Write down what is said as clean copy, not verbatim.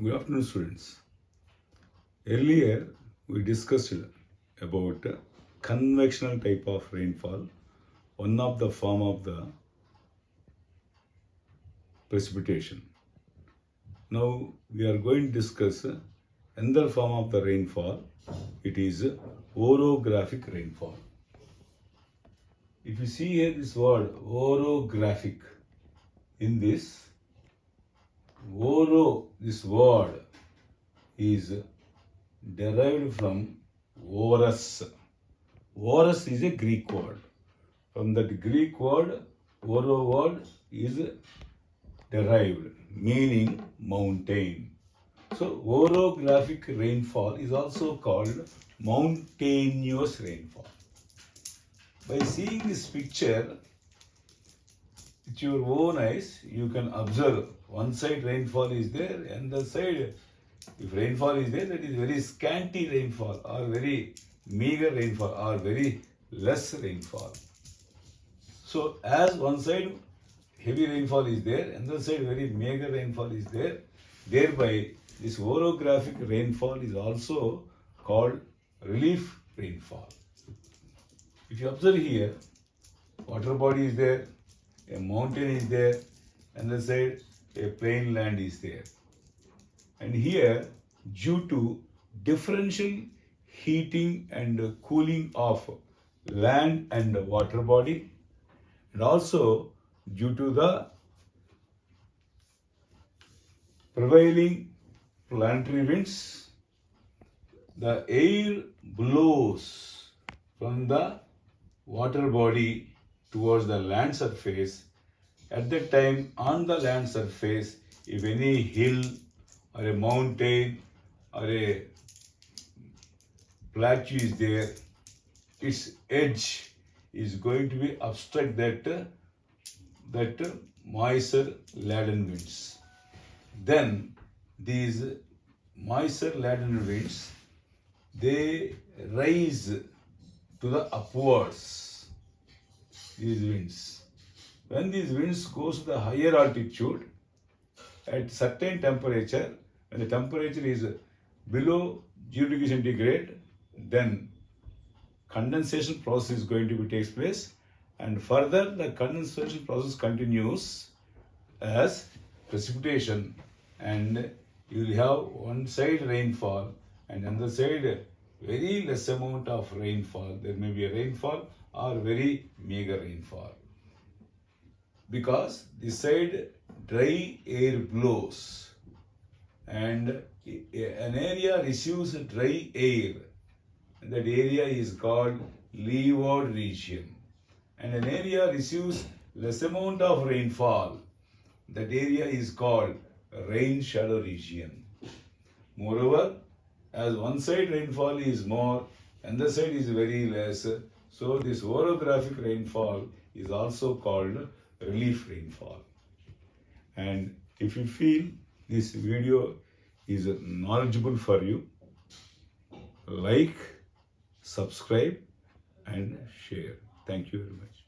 Good afternoon, students. Earlier, we discussed about convectional type of rainfall, one of the form of the precipitation. Now, we are going to discuss another form of the rainfall. It is orographic rainfall. If you see here this word orographic, in this this word is derived from orus. Orus is a Greek word. From that Greek word, oro word is derived, meaning mountain. So orographic rainfall is also called mountainous rainfall. By seeing this picture with your own eyes, you can observe one side rainfall is there, and the side, if rainfall is there, that is very scanty rainfall or very meager rainfall or very less rainfall. So as one side heavy rainfall is there, another side very meager rainfall is there, thereby this orographic rainfall is also called relief rainfall. If you observe here, water body is there, a mountain is there, and the side a plain land is there. And here, due to differential heating and cooling of land and water body, and also due to the prevailing planetary winds, the air blows from the water body towards the land surface. At that time, on the land surface, if any hill or a mountain or a plateau is there, its edge is going to be obstruct that moisture laden winds. Then these moisture laden winds, they rise to the upwards, these winds. When these winds goes to the higher altitude, at certain temperature, when the temperature is below 0 degree centigrade, then condensation process is going to be takes place, and further the condensation process continues as precipitation, and you will have one side rainfall and another side very less amount of rainfall. There may be a rainfall or very meager rainfall. Because this side dry air blows and an area receives dry air. That area is called leeward region. And an area receives less amount of rainfall. That area is called rain shadow region. Moreover, as one side rainfall is more, another side is very less, so this orographic rainfall is also called relief rainfall. And if you feel this video is knowledgeable for you, like, subscribe and share. Thank you very much.